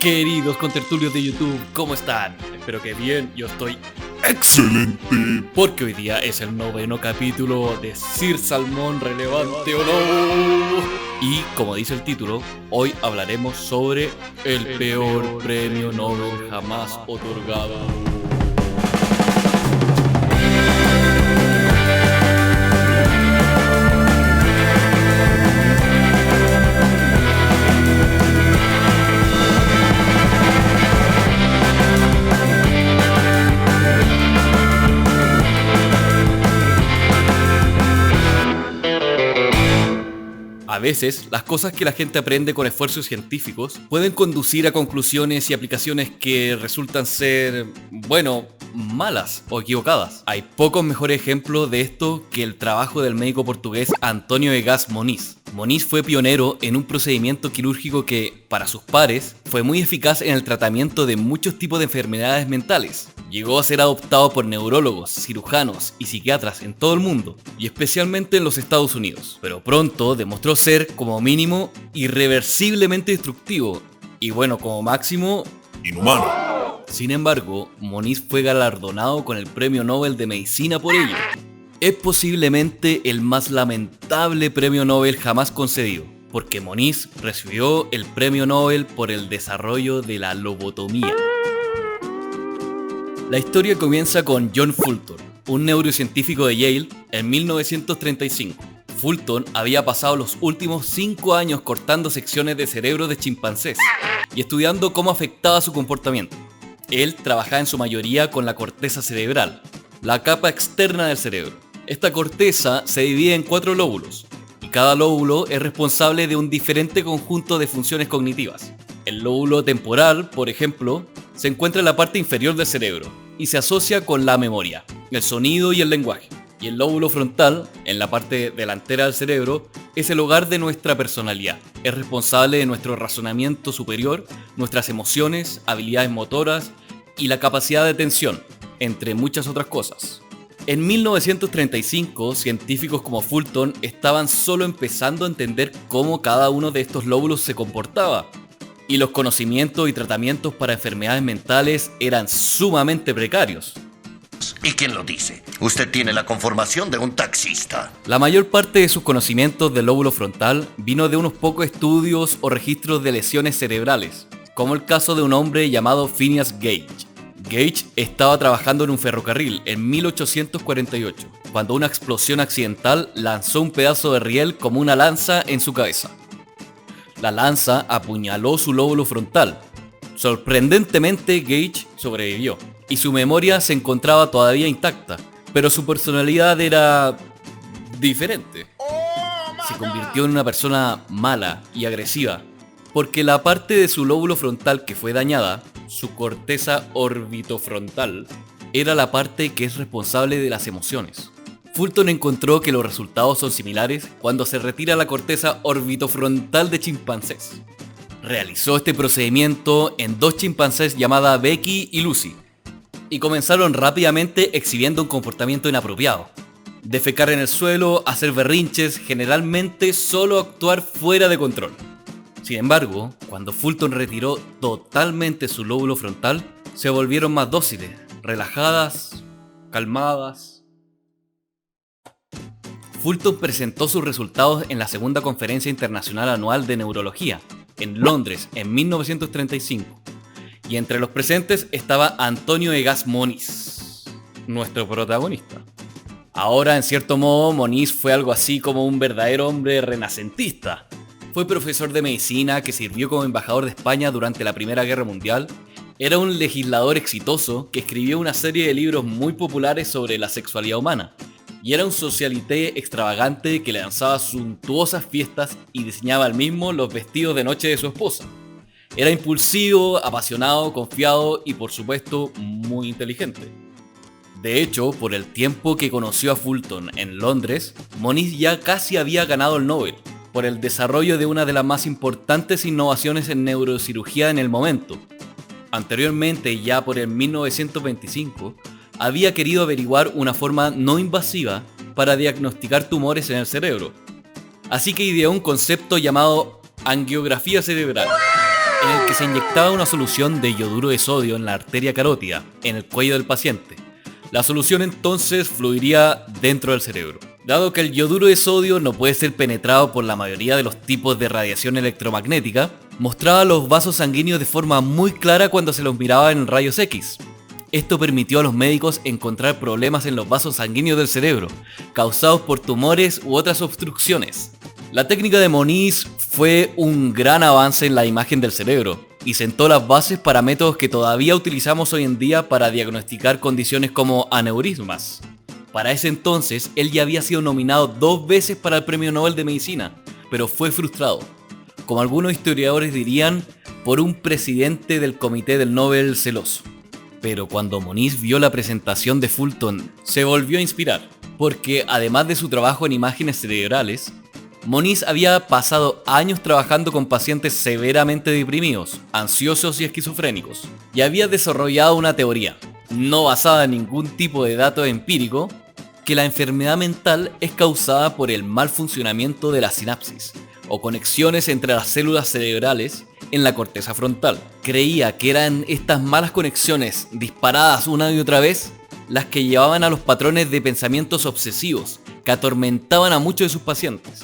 Queridos contertulios de YouTube, ¿cómo están? Espero que bien, yo estoy ¡excelente! porque hoy día es el 9º capítulo de Sir Salmón, relevante o no. Y como dice el título, hoy hablaremos sobre el peor premio Nobel jamás otorgado. A veces, las cosas que la gente aprende con esfuerzos científicos pueden conducir a conclusiones y aplicaciones que resultan ser, malas o equivocadas. Hay pocos mejores ejemplos de esto que el trabajo del médico portugués António Egas Moniz. Moniz fue pionero en un procedimiento quirúrgico que, para sus pares, fue muy eficaz en el tratamiento de muchos tipos de enfermedades mentales. Llegó a ser adoptado por neurólogos, cirujanos y psiquiatras en todo el mundo, y especialmente en los Estados Unidos. Pero pronto demostró ser, como mínimo, irreversiblemente destructivo, y como máximo, Inhumano. Sin embargo, Moniz fue galardonado con el Premio Nobel de Medicina por ello. Es posiblemente el más lamentable premio Nobel jamás concedido, porque Moniz recibió el Premio Nobel por el desarrollo de la lobotomía. La historia comienza con John Fulton, un neurocientífico de Yale, en 1935. Fulton había pasado los últimos 5 años cortando secciones de cerebro de chimpancés y estudiando cómo afectaba su comportamiento. Él trabajaba en su mayoría con la corteza cerebral, la capa externa del cerebro. Esta corteza se divide en 4 lóbulos, y cada lóbulo es responsable de un diferente conjunto de funciones cognitivas. El lóbulo temporal, por ejemplo, se encuentra en la parte inferior del cerebro y se asocia con la memoria, el sonido y el lenguaje. Y el lóbulo frontal, en la parte delantera del cerebro, es el hogar de nuestra personalidad. Es responsable de nuestro razonamiento superior, nuestras emociones, habilidades motoras y la capacidad de atención, entre muchas otras cosas. En 1935, científicos como Fulton estaban solo empezando a entender cómo cada uno de estos lóbulos se comportaba, y los conocimientos y tratamientos para enfermedades mentales eran sumamente precarios. ¿Y quién lo dice? Usted tiene la conformación de un taxista. La mayor parte de sus conocimientos del lóbulo frontal vino de unos pocos estudios o registros de lesiones cerebrales, como el caso de un hombre llamado Phineas Gage. Gage estaba trabajando en un ferrocarril en 1848, cuando una explosión accidental lanzó un pedazo de riel como una lanza en su cabeza. La lanza apuñaló su lóbulo frontal. Sorprendentemente, Gage sobrevivió, y su memoria se encontraba todavía intacta, pero su personalidad era diferente. Se convirtió en una persona mala y agresiva, porque la parte de su lóbulo frontal que fue dañada, su corteza orbitofrontal, era la parte que es responsable de las emociones. Fulton encontró que los resultados son similares cuando se retira la corteza orbitofrontal de chimpancés. Realizó este procedimiento en 2 chimpancés llamadas Becky y Lucy, y comenzaron rápidamente exhibiendo un comportamiento inapropiado. Defecar en el suelo, hacer berrinches, generalmente solo actuar fuera de control. Sin embargo, cuando Fulton retiró totalmente su lóbulo frontal, se volvieron más dóciles, relajadas, calmadas. Fulton presentó sus resultados en la segunda Conferencia Internacional Anual de Neurología, en Londres, en 1935. Y entre los presentes estaba António Egas Moniz, nuestro protagonista. Ahora, en cierto modo, Moniz fue algo así como un verdadero hombre renacentista. Fue profesor de medicina que sirvió como embajador de España durante la Primera Guerra Mundial. Era un legislador exitoso que escribió una serie de libros muy populares sobre la sexualidad humana. Y era un socialité extravagante que le lanzaba suntuosas fiestas y diseñaba él mismo los vestidos de noche de su esposa. Era impulsivo, apasionado, confiado y por supuesto muy inteligente. De hecho, por el tiempo que conoció a Fulton en Londres, Moniz ya casi había ganado el Nobel por el desarrollo de una de las más importantes innovaciones en neurocirugía en el momento. Anteriormente, ya por el 1925, había querido averiguar una forma no invasiva para diagnosticar tumores en el cerebro. Así que ideó un concepto llamado angiografía cerebral. en el que se inyectaba una solución de yoduro de sodio en la arteria carótida, en el cuello del paciente. La solución entonces fluiría dentro del cerebro. Dado que el yoduro de sodio no puede ser penetrado por la mayoría de los tipos de radiación electromagnética, mostraba los vasos sanguíneos de forma muy clara cuando se los miraba en rayos X. Esto permitió a los médicos encontrar problemas en los vasos sanguíneos del cerebro, causados por tumores u otras obstrucciones. La técnica de Moniz fue un gran avance en la imagen del cerebro y sentó las bases para métodos que todavía utilizamos hoy en día para diagnosticar condiciones como aneurismas. Para ese entonces, él ya había sido nominado 2 veces para el Premio Nobel de Medicina, pero fue frustrado. Como algunos historiadores dirían, por un presidente del Comité del Nobel celoso. Pero cuando Moniz vio la presentación de Fulton, se volvió a inspirar, porque además de su trabajo en imágenes cerebrales, Moniz había pasado años trabajando con pacientes severamente deprimidos, ansiosos y esquizofrénicos, y había desarrollado una teoría, no basada en ningún tipo de dato empírico, que la enfermedad mental es causada por el mal funcionamiento de la sinapsis, o conexiones entre las células cerebrales en la corteza frontal. Creía que eran estas malas conexiones disparadas una y otra vez las que llevaban a los patrones de pensamientos obsesivos que atormentaban a muchos de sus pacientes.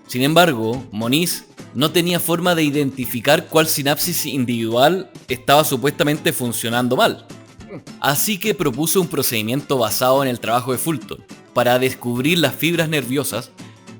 Sin embargo, Moniz no tenía forma de identificar cuál sinapsis individual estaba supuestamente funcionando mal. Así que propuso un procedimiento basado en el trabajo de Fulton para descubrir las fibras nerviosas,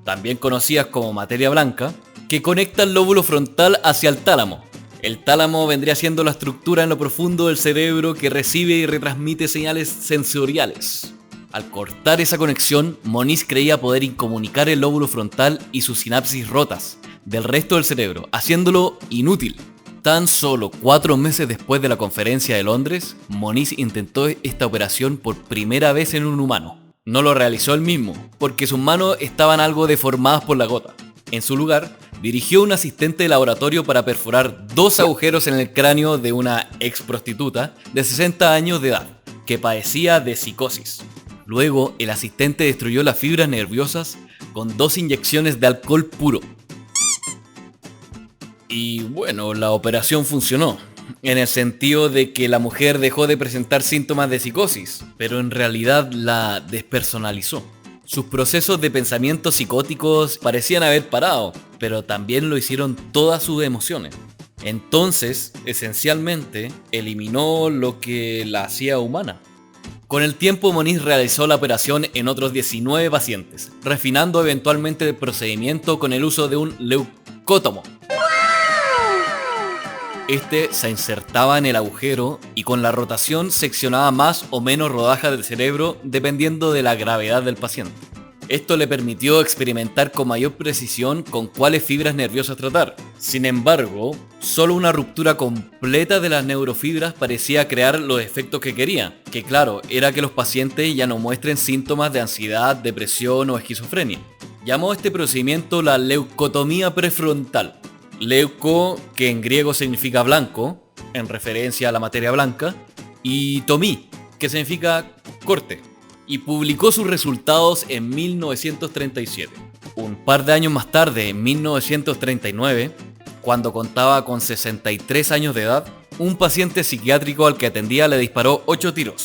también conocidas como materia blanca, que conecta el lóbulo frontal hacia el tálamo. El tálamo vendría siendo la estructura en lo profundo del cerebro que recibe y retransmite señales sensoriales. Al cortar esa conexión, Moniz creía poder incomunicar el lóbulo frontal y sus sinapsis rotas del resto del cerebro, haciéndolo inútil. Tan solo 4 meses después de la conferencia de Londres, Moniz intentó esta operación por primera vez en un humano. No lo realizó él mismo, porque sus manos estaban algo deformadas por la gota. En su lugar, dirigió a un asistente de laboratorio para perforar 2 agujeros en el cráneo de una ex prostituta de 60 años de edad, que padecía de psicosis. Luego, el asistente destruyó las fibras nerviosas con 2 inyecciones de alcohol puro. Y bueno, la operación funcionó, en el sentido de que la mujer dejó de presentar síntomas de psicosis, pero en realidad la despersonalizó. Sus procesos de pensamientos psicóticos parecían haber parado, pero también lo hicieron todas sus emociones. Entonces, esencialmente, eliminó lo que la hacía humana. Con el tiempo, Moniz realizó la operación en otros 19 pacientes, refinando eventualmente el procedimiento con el uso de un leucótomo. Este se insertaba en el agujero y con la rotación seccionaba más o menos rodajas del cerebro dependiendo de la gravedad del paciente. Esto le permitió experimentar con mayor precisión con cuáles fibras nerviosas tratar. Sin embargo, solo una ruptura completa de las neurofibras parecía crear los efectos que quería, que claro, era que los pacientes ya no muestren síntomas de ansiedad, depresión o esquizofrenia. Llamó a este procedimiento la leucotomía prefrontal. Leuco, que en griego significa blanco, en referencia a la materia blanca, y tomí, que significa corte. Y publicó sus resultados en 1937. Un par de años más tarde, en 1939, cuando contaba con 63 años de edad, un paciente psiquiátrico al que atendía le disparó 8 tiros,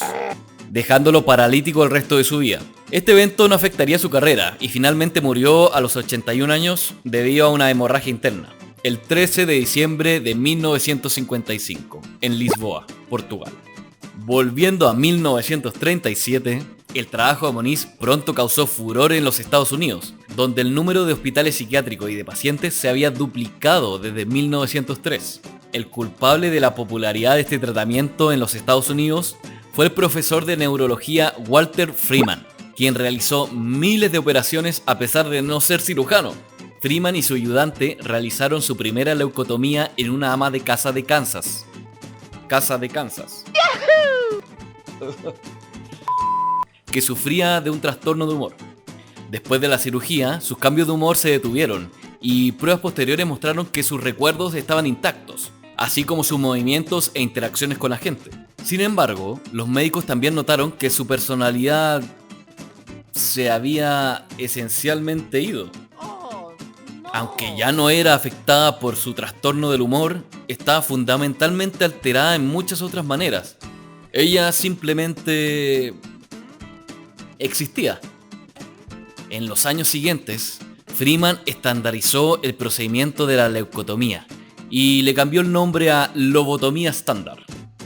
dejándolo paralítico el resto de su vida. Este evento no afectaría su carrera y finalmente murió a los 81 años debido a una hemorragia interna, el 13 de diciembre de 1955, en Lisboa, Portugal. Volviendo a 1937, el trabajo de Moniz pronto causó furor en los Estados Unidos, donde el número de hospitales psiquiátricos y de pacientes se había duplicado desde 1903. El culpable de la popularidad de este tratamiento en los Estados Unidos fue el profesor de neurología Walter Freeman, quien realizó miles de operaciones a pesar de no ser cirujano. Freeman y su ayudante realizaron su primera leucotomía en una ama de casa de Kansas. Que sufría de un trastorno de humor. Después de la cirugía, sus cambios de humor se detuvieron y pruebas posteriores mostraron que sus recuerdos estaban intactos, así como sus movimientos e interacciones con la gente. Sin embargo, los médicos también notaron que su personalidad se había esencialmente ido. Aunque ya no era afectada por su trastorno del humor, estaba fundamentalmente alterada en muchas otras maneras. Ella simplemente existía. En los años siguientes, Freeman estandarizó el procedimiento de la leucotomía y le cambió el nombre a lobotomía estándar.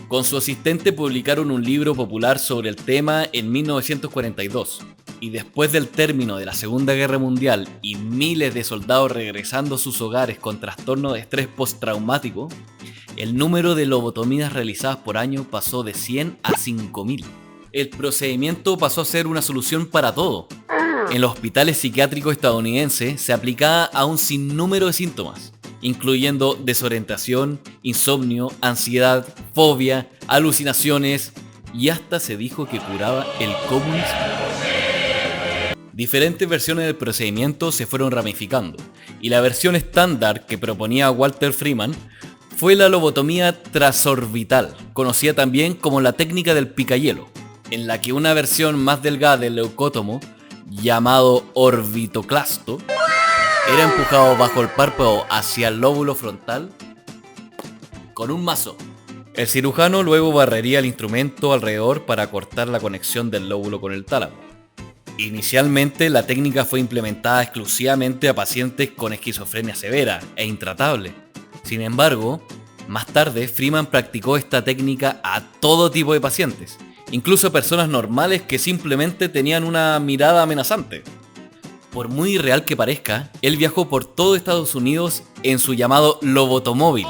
Con su asistente publicaron un libro popular sobre el tema en 1942, y después del término de la Segunda Guerra Mundial y miles de soldados regresando a sus hogares con trastorno de estrés postraumático, el número de lobotomías realizadas por año pasó de 100 a 5.000. El procedimiento pasó a ser una solución para todo. En los hospitales psiquiátricos estadounidenses se aplicaba a un sinnúmero de síntomas, incluyendo desorientación, insomnio, ansiedad, fobia, alucinaciones, y hasta se dijo que curaba el comunismo. Diferentes versiones del procedimiento se fueron ramificando, y la versión estándar que proponía Walter Freeman fue la lobotomía transorbital, conocida también como la técnica del picahielo, en la que una versión más delgada del leucótomo, llamado orbitoclasto, era empujado bajo el párpado hacia el lóbulo frontal con un mazo. El cirujano luego barrería el instrumento alrededor para cortar la conexión del lóbulo con el tálamo. Inicialmente la técnica fue implementada exclusivamente a pacientes con esquizofrenia severa e intratable. Sin embargo, más tarde Freeman practicó esta técnica a todo tipo de pacientes, incluso personas normales que simplemente tenían una mirada amenazante. Por muy irreal que parezca, él viajó por todo Estados Unidos en su llamado lobotomóvil,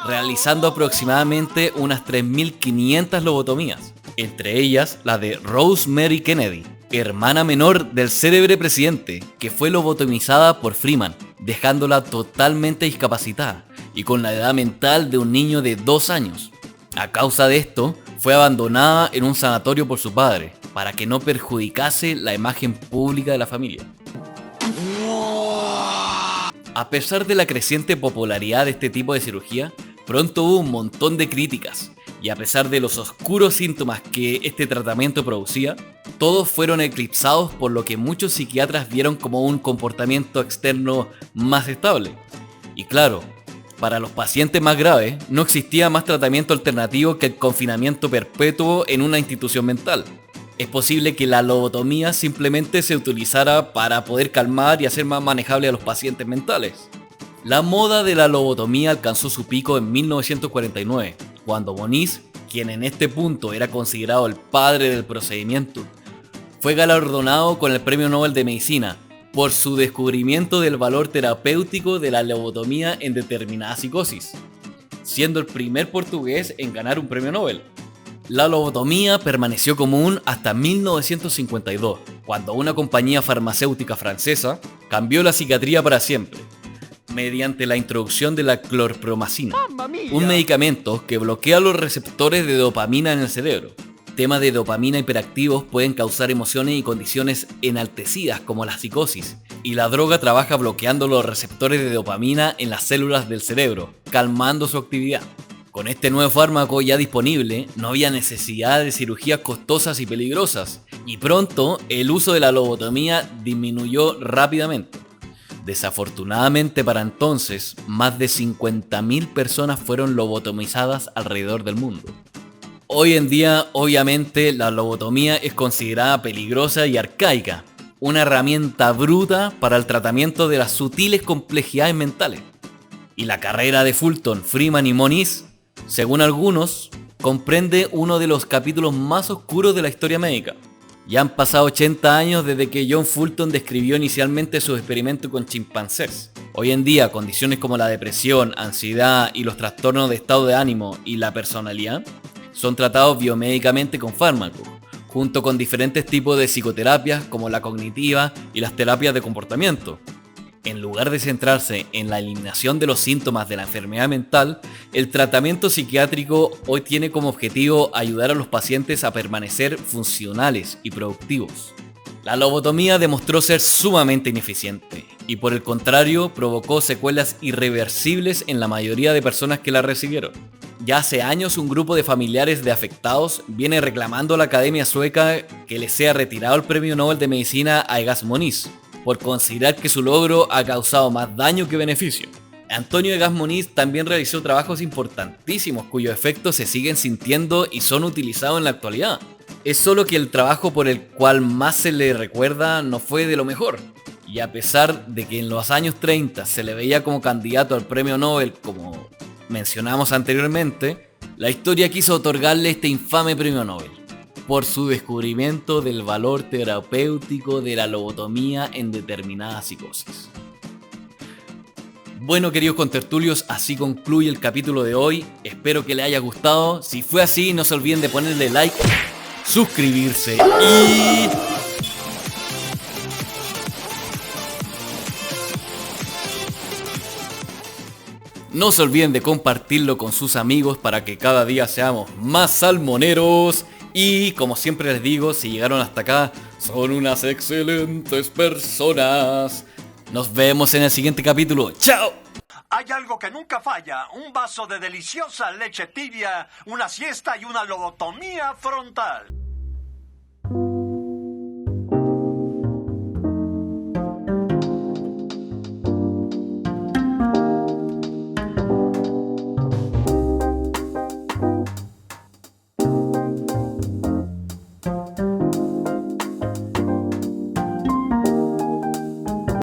realizando aproximadamente unas 3.500 lobotomías, entre ellas la de Rosemary Kennedy, hermana menor del célebre presidente, que fue lobotomizada por Freeman, dejándola totalmente discapacitada y con la edad mental de un niño de 2 años. A causa de esto, fue abandonada en un sanatorio por su padre, para que no perjudicase la imagen pública de la familia. A pesar de la creciente popularidad de este tipo de cirugía, pronto hubo un montón de críticas, y a pesar de los oscuros síntomas que este tratamiento producía, todos fueron eclipsados por lo que muchos psiquiatras vieron como un comportamiento externo más estable. Y claro, para los pacientes más graves, no existía más tratamiento alternativo que el confinamiento perpetuo en una institución mental. Es posible que la lobotomía simplemente se utilizara para poder calmar y hacer más manejable a los pacientes mentales. La moda de la lobotomía alcanzó su pico en 1949, cuando Moniz, quien en este punto era considerado el padre del procedimiento, fue galardonado con el Premio Nobel de Medicina por su descubrimiento del valor terapéutico de la lobotomía en determinada psicosis, siendo el primer portugués en ganar un premio Nobel. La lobotomía permaneció común hasta 1952, cuando una compañía farmacéutica francesa cambió la psiquiatría para siempre, mediante la introducción de la clorpromacina, un medicamento que bloquea los receptores de dopamina en el cerebro. Temas de dopamina hiperactivos pueden causar emociones y condiciones enaltecidas como la psicosis, y la droga trabaja bloqueando los receptores de dopamina en las células del cerebro, calmando su actividad. Con este nuevo fármaco ya disponible, no había necesidad de cirugías costosas y peligrosas, y pronto el uso de la lobotomía disminuyó rápidamente. Desafortunadamente para entonces, más de 50.000 personas fueron lobotomizadas alrededor del mundo. Hoy en día, obviamente, la lobotomía es considerada peligrosa y arcaica, una herramienta bruta para el tratamiento de las sutiles complejidades mentales. Y la carrera de Fulton, Freeman y Moniz, según algunos, comprende uno de los capítulos más oscuros de la historia médica. Ya han pasado 80 años desde que John Fulton describió inicialmente sus experimentos con chimpancés. Hoy en día, condiciones como la depresión, ansiedad y los trastornos de estado de ánimo y la personalidad son tratados biomédicamente con fármacos, junto con diferentes tipos de psicoterapias como la cognitiva y las terapias de comportamiento. En lugar de centrarse en la eliminación de los síntomas de la enfermedad mental, el tratamiento psiquiátrico hoy tiene como objetivo ayudar a los pacientes a permanecer funcionales y productivos. La lobotomía demostró ser sumamente ineficiente y por el contrario provocó secuelas irreversibles en la mayoría de personas que la recibieron. Ya hace años un grupo de familiares de afectados viene reclamando a la Academia Sueca que les sea retirado el Premio Nobel de Medicina a Egas Moniz, por considerar que su logro ha causado más daño que beneficio. Antonio Egas Moniz también realizó trabajos importantísimos cuyos efectos se siguen sintiendo y son utilizados en la actualidad. Es solo que el trabajo por el cual más se le recuerda no fue de lo mejor. Y a pesar de que en los años 30 se le veía como candidato al premio Nobel, como mencionamos anteriormente, la historia quiso otorgarle este infame premio Nobel por su descubrimiento del valor terapéutico de la lobotomía en determinadas psicosis. Bueno, queridos contertulios, así concluye el capítulo de hoy. Espero que les haya gustado. Si fue así, no se olviden de ponerle like, suscribirse y... no se olviden de compartirlo con sus amigos para que cada día seamos más salmoneros. Y como siempre les digo, si llegaron hasta acá, son unas excelentes personas. Nos vemos en el siguiente capítulo. ¡Chao! Hay algo que nunca falla, un vaso de deliciosa leche tibia, una siesta y una lobotomía frontal.